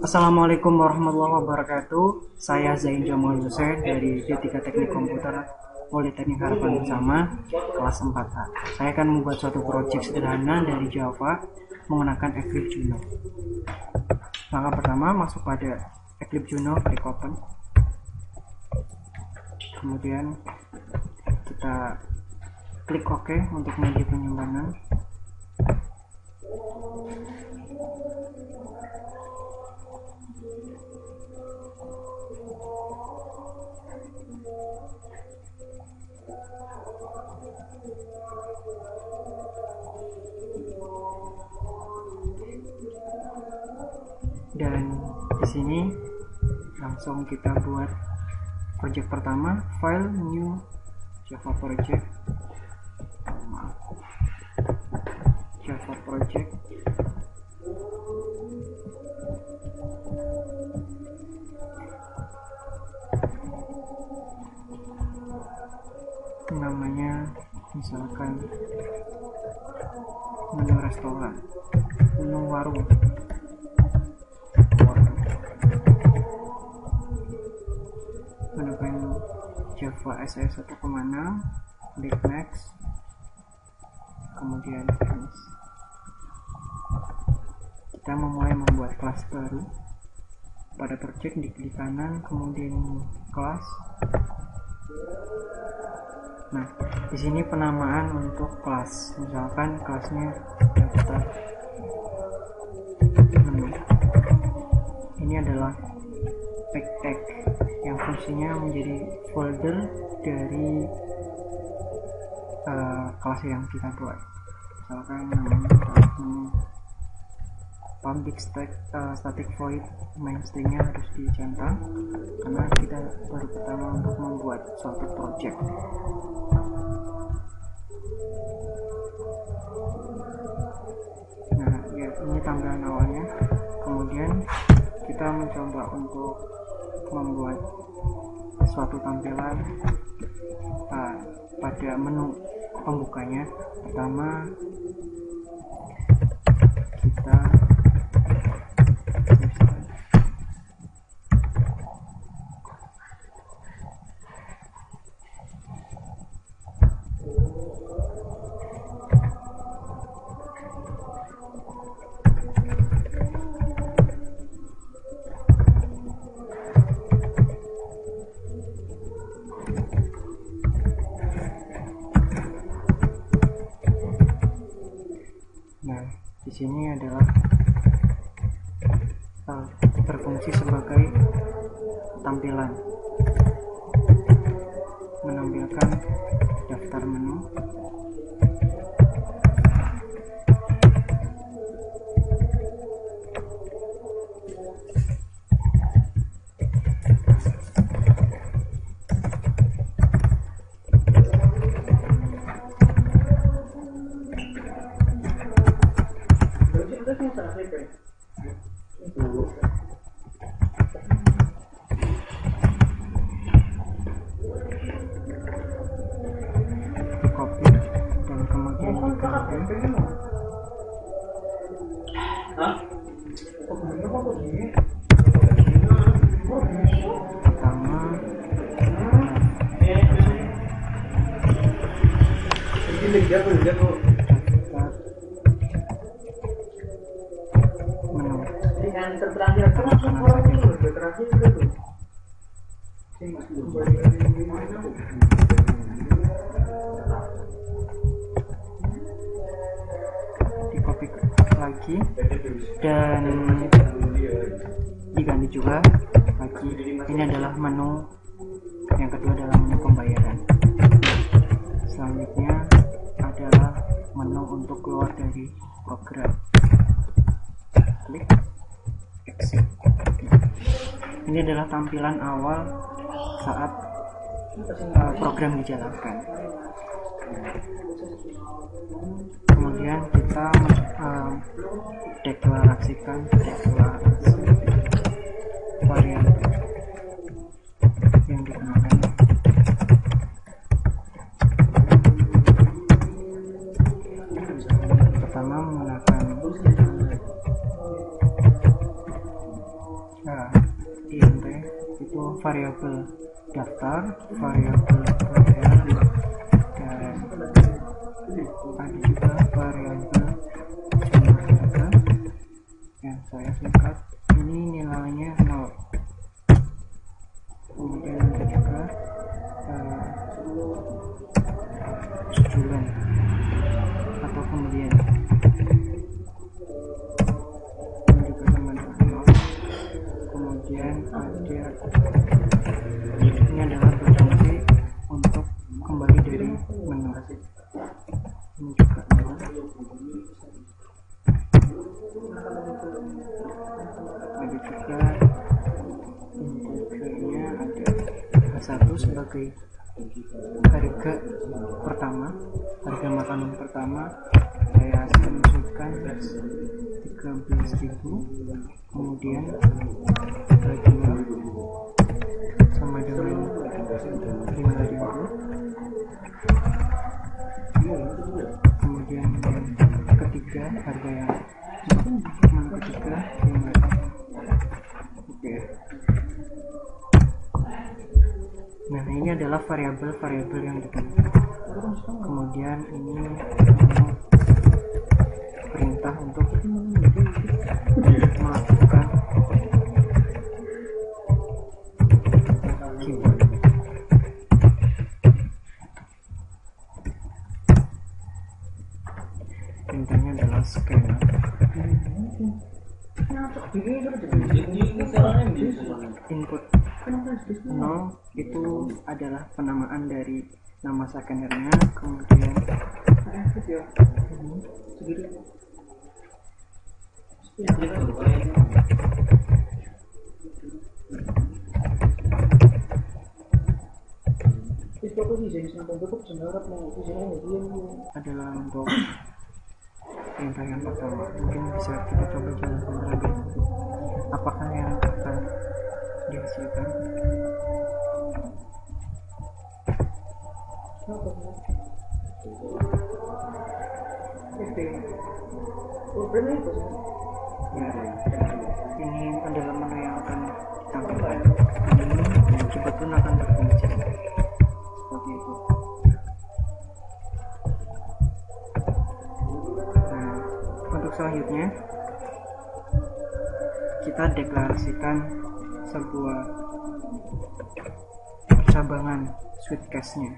Assalamualaikum warahmatullahi wabarakatuh. Saya Zain Jamal Hussein dari D3 Teknik Komputer Politeknik Harapan Bersama kelas 4A. Saya akan membuat suatu proyek sederhana dari Java menggunakan Eclipse Juno. Langkah pertama, masuk pada Eclipse Juno, klik open. Kemudian kita klik OK untuk menuju penyimpanan. Dan di sini langsung kita buat project pertama, file new Java project. Java project. Namanya misalkan menu restoran, menu warung. Menekan Java SS 1.6, klik next, kemudian finish. Kita memulai membuat kelas baru. Pada project di klik kanan, kemudian kelas. Nah, di sini penamaan untuk kelas, misalkan kelasnya daftar menu. Ini adalah backpack yang fungsinya menjadi folder dari kelas yang kita buat. Misalkan namanya public static void main stringnya harus dicentang karena kita baru pertama untuk membuat suatu project. Nah ya, ini tampilan awalnya. Kemudian kita mencoba untuk membuat suatu tampilan pada menu pembukanya. Pertama kita di sini adalah berfungsi sebagai tampilan, menampilkan daftar menu. Copy dan kemudian pertama di-copy lagi dan diganti juga lagi. Ini adalah menu yang kedua, adalah menu pembayaran. Selanjutnya adalah menu untuk keluar dari program. Klik exit. Ini adalah tampilan awal saat program dijalankan. Kemudian kita deklarasikan variabel yang digunakan. Pertama menggunakan variabel daftar, variabel URL, dan ada juga variabel jumlah harga yang saya singkat. Ini nilainya 0. Kemudian ada juga bulan atau pembelian, ini juga sama dengan 0. Kemudian ada, ini adalah berfungsi untuk kembali dari menu, ini juga 0. Ada juga inputnya, ada H1 sebagai harga pertama, harga makanan pertama. Saya masukkan 13.000, kemudian H2 sama dengan 5.000, kemudian yang ketiga harga yang ketiga 5.000. Oke. Nah, ini adalah variabel-variabel yang ditentukan. Kemudian ini perintah untuk melakukan keyboard. Perintahnya adalah scanner. Input 0 itu adalah penamaan dari nama scannernya. Kemudian adalah untuk perintah yang pertama. Mungkin bisa kita coba jalankan terlebih dahulu apakah yang akan dihasilkan. Ya, ini adalah menu yang akan ditampilkan. Ini cepatnya akan terkunci seperti itu. Nah, untuk selanjutnya kita deklarasikan sebuah percabangan Sweetcast-nya.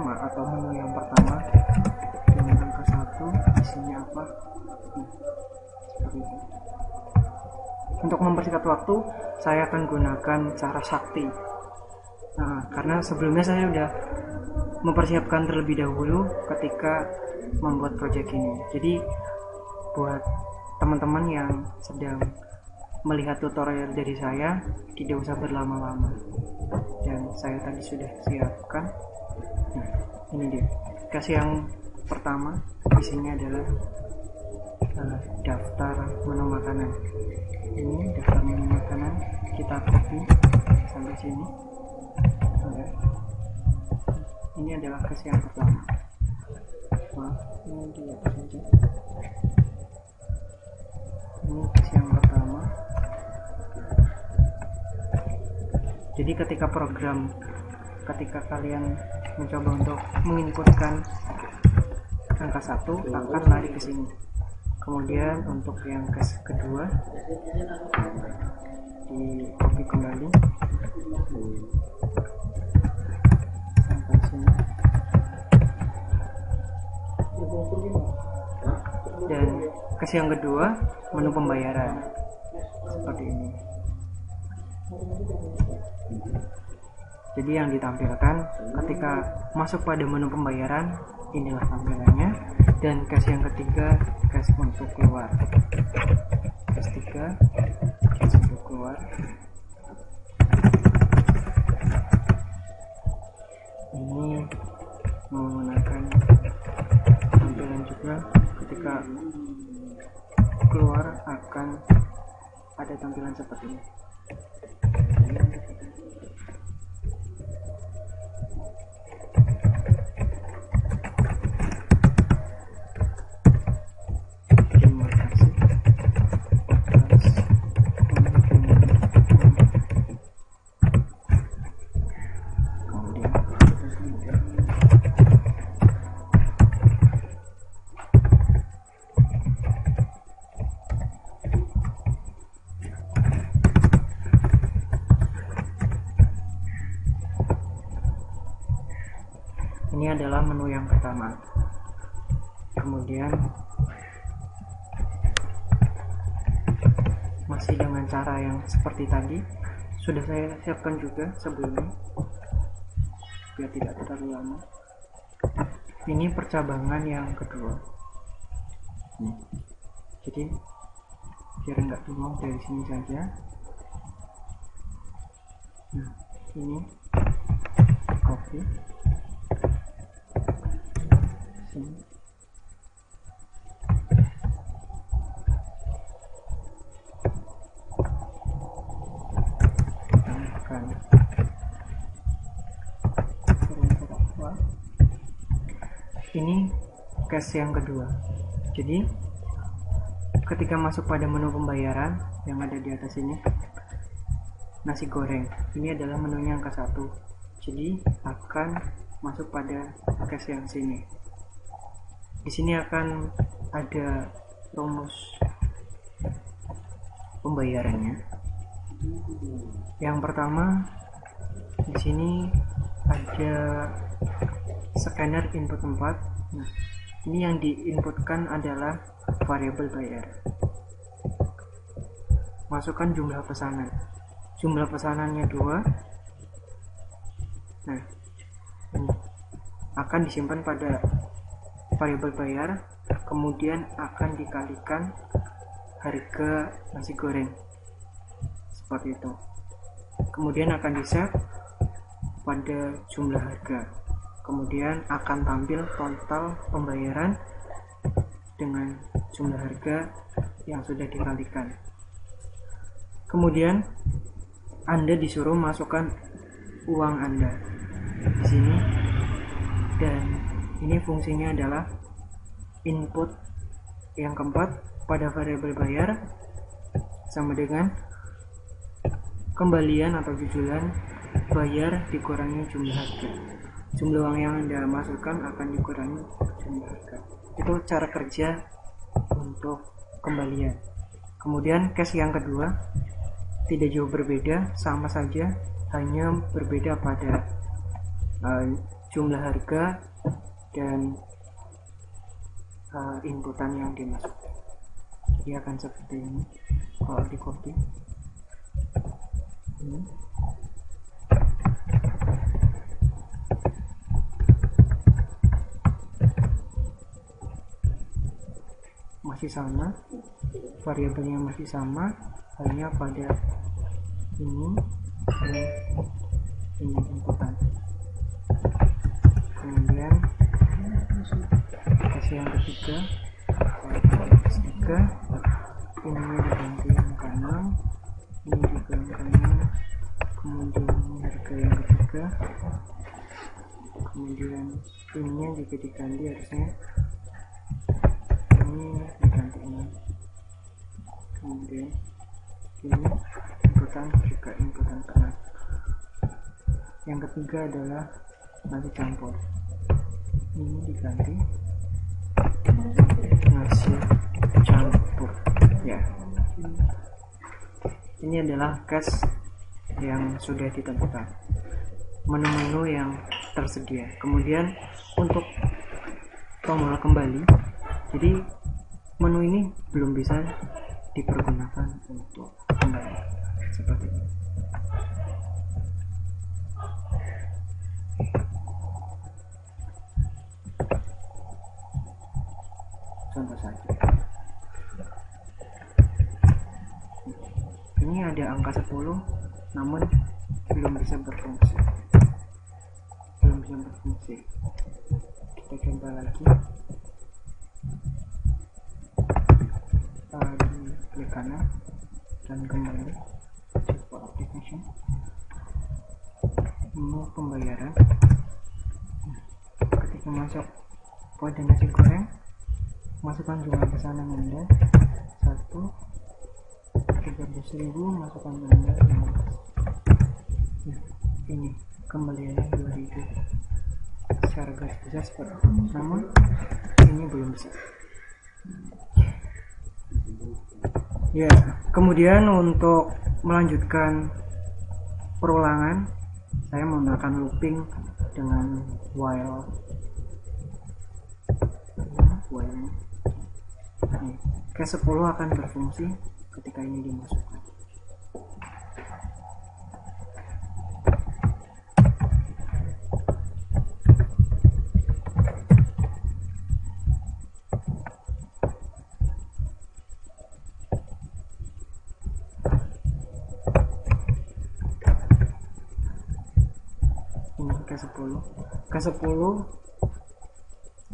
Atau menu yang pertama dengan angka 1 isinya apa. Seperti itu. Untuk mempersingkat waktu saya akan gunakan cara sakti. Nah, karena sebelumnya saya sudah mempersiapkan terlebih dahulu ketika membuat project ini. Jadi buat teman-teman yang sedang melihat tutorial dari saya, tidak usah berlama-lama. Dan saya tadi sudah siapkan. Nah, ini dia. Kasih yang pertama isinya adalah daftar menu makanan. Ini daftar menu makanan, kita copy sampai sini. Oke. Ini adalah kasih yang pertama. Maaf, ini dia saja. Ini kasih yang pertama. Jadi ketika kalian mencoba untuk menginputkan angka 1 akan lari ke sini. Kemudian untuk yang kedua di copy kembali sampai sini. Dan kasih yang kedua menu pembayaran seperti ini. Jadi yang ditampilkan ketika masuk pada menu pembayaran, inilah tampilannya. Dan cash yang ketiga, cash untuk keluar. Cash 3, cash untuk keluar. ada tampilan seperti ini. Terima kasih atas kemudian kita selidiki. Ini adalah menu yang pertama. Kemudian masih dengan cara yang seperti tadi, sudah saya siapkan juga sebelumnya biar tidak terlalu lama. Ini percabangan yang kedua. Jadi biar nggak tumpang dari sini saja. Nah, ini copy sini. Ini case yang kedua. Jadi ketika masuk pada menu pembayaran yang ada di atas ini, nasi goreng, ini adalah menunya yang ke-1. Jadi akan masuk pada case yang sini. Di sini akan ada rumus pembayarannya. Yang pertama, di sini ada scanner input 4. Nah, ini yang diinputkan adalah variabel bayar. Masukkan jumlah pesanan. Jumlah pesanannya 2. Nah, ini akan disimpan pada variabel bayar, kemudian akan dikalikan harga nasi goreng. Seperti itu. Kemudian akan di-save pada jumlah harga. Kemudian akan tampil total pembayaran dengan jumlah harga yang sudah dikalikan. Kemudian Anda disuruh masukkan uang Anda di sini, dan ini fungsinya adalah input yang keempat pada variabel bayar sama dengan kembalian atau jujulan bayar dikurangi jumlah harga. Jumlah uang yang Anda masukkan akan dikurangi jumlah harga. Itu cara kerja untuk kembalian. Kemudian case yang kedua tidak jauh berbeda, sama saja, hanya berbeda pada jumlah harga dan inputan yang dimasukkan. Jadi akan seperti ini kalau di copy ini. Masih sama, variabelnya masih sama, hanya pada ini dan ini inputan. Kemudian kasih yang ketiga, ini diganti angka 6, ini juga angka 6, kemudian harga yang ketiga, kemudian ini juga diganti harusnya. Ini diganti ini, kemudian ini inputan juga inputan kanan. Yang ketiga adalah nasi campur, ini diganti nasi campur ya. Ini adalah cache yang sudah ditentukan, menu-menu yang tersedia. Kemudian untuk tombol kembali, jadi menu ini belum bisa dipergunakan untuk kembali seperti ini. Contoh saja, ini ada angka 10 namun belum bisa berfungsi. Kita coba lagi. Klik kanan, dan kembali for application, menu pembayaran. Ketika masuk kode nasi goreng, masukkan jumlah pesanan Anda 13.000, masukkan Anda 15. Nah, ini kembaliannya 2000 secara garis besar seperti itu. Namun ini belum bisa. Ya, kemudian untuk melanjutkan perulangan, saya menggunakan looping dengan while case 10 akan berfungsi ketika ini dimasukkan. Ini K10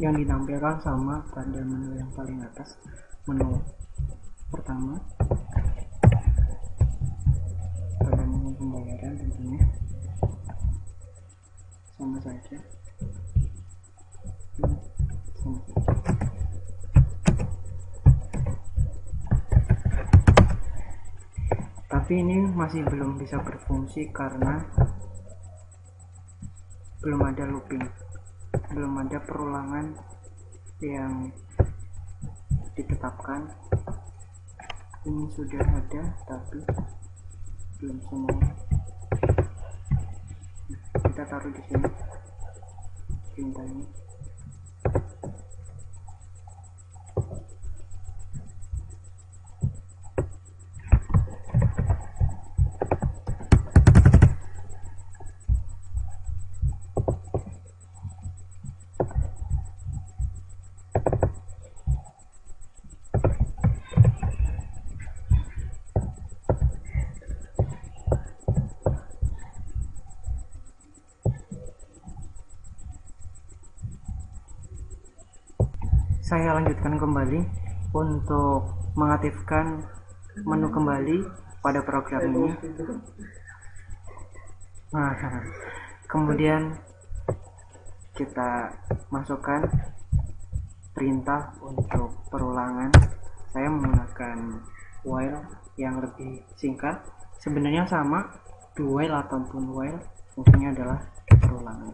yang ditampilkan sama pada menu yang paling atas, menu pertama pada menu pembayaran, tentunya sama saja. Tapi ini masih belum bisa berfungsi karena belum ada looping, belum ada perulangan yang ditetapkan. Ini sudah ada tapi belum semua. Kita taruh di sini perintah ini. Saya lanjutkan kembali untuk mengaktifkan menu kembali pada program ini. Nah, kemudian kita masukkan perintah untuk perulangan. Saya menggunakan while yang lebih singkat. Sebenarnya sama, do while ataupun while, fungsinya adalah perulangan.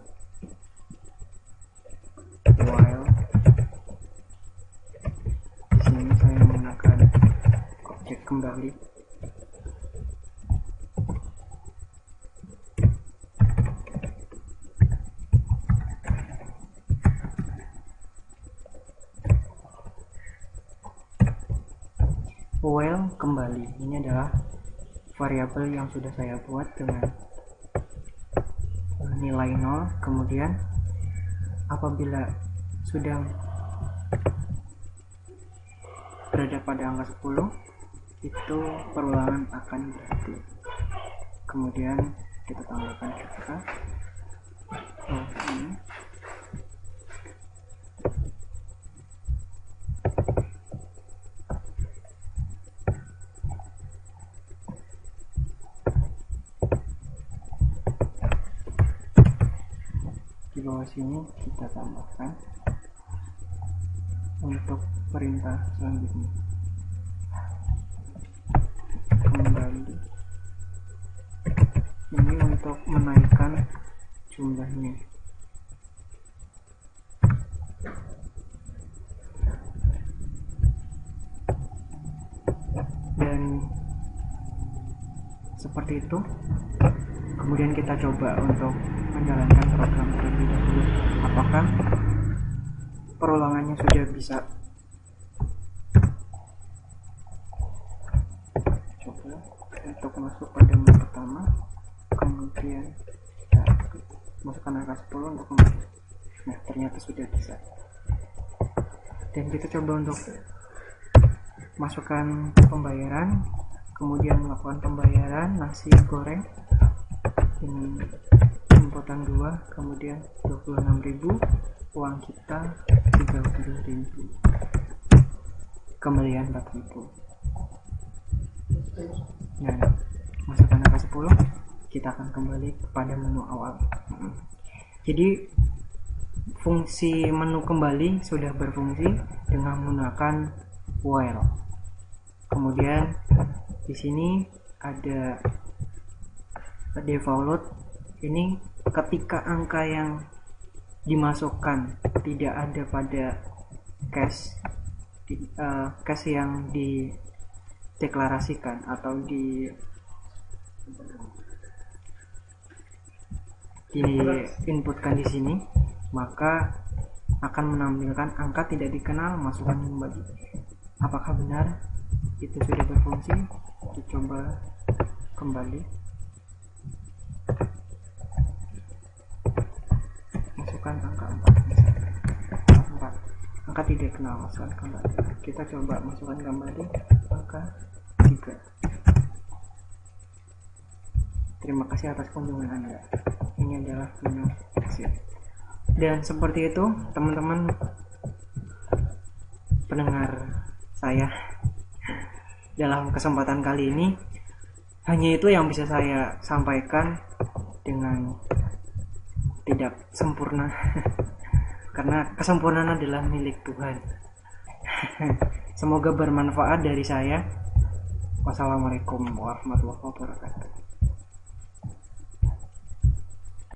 While ini saya menggunakan objek kembali. While kembali ini adalah variabel yang sudah saya buat dengan nilai 0. Kemudian apabila sudah berada pada angka 10, itu perulangan akan berhenti. Kemudian kita tambahkan kata ini. Di bawah sini kita tambahkan untuk perintah selanjutnya. Kembali ini untuk menaikkan jumlahnya. Dan seperti itu. Kemudian kita coba untuk menjalankan program terlebih dahulu. Apakah perulangannya sudah bisa? Coba untuk masuk pada menu pertama, kemudian kita masukkan angka 10 untuk kembali. Nah, ternyata sudah bisa. Dan kita coba untuk masukkan pembayaran, kemudian melakukan pembayaran nasi goreng dengan inputan 2, kemudian 26.000, uang kita 30.000, kembalian 4.000. Nah, masukkan angka 10, kita akan kembali kepada menu awal. Jadi fungsi menu kembali sudah berfungsi dengan menggunakan while. Kemudian di sini ada default. Ini ketika angka yang dimasukkan tidak ada pada cache yang dideklarasikan atau diinputkan di sini, maka akan menampilkan angka tidak dikenal, masukkan kembali. Apakah benar itu sudah berfungsi? Dicoba kembali, masukkan angka 4, angka tidak kenal, masukkan kembali. Kita coba masukkan kembali angka 3. Terima kasih atas kunjungan Anda. Ini adalah menu exit. Dan seperti itu teman-teman pendengar saya, dalam kesempatan kali ini hanya itu yang bisa saya sampaikan dengan tidak sempurna karena kesempurnaan adalah milik Tuhan. Semoga bermanfaat dari saya. Wassalamualaikum warahmatullahi wabarakatuh.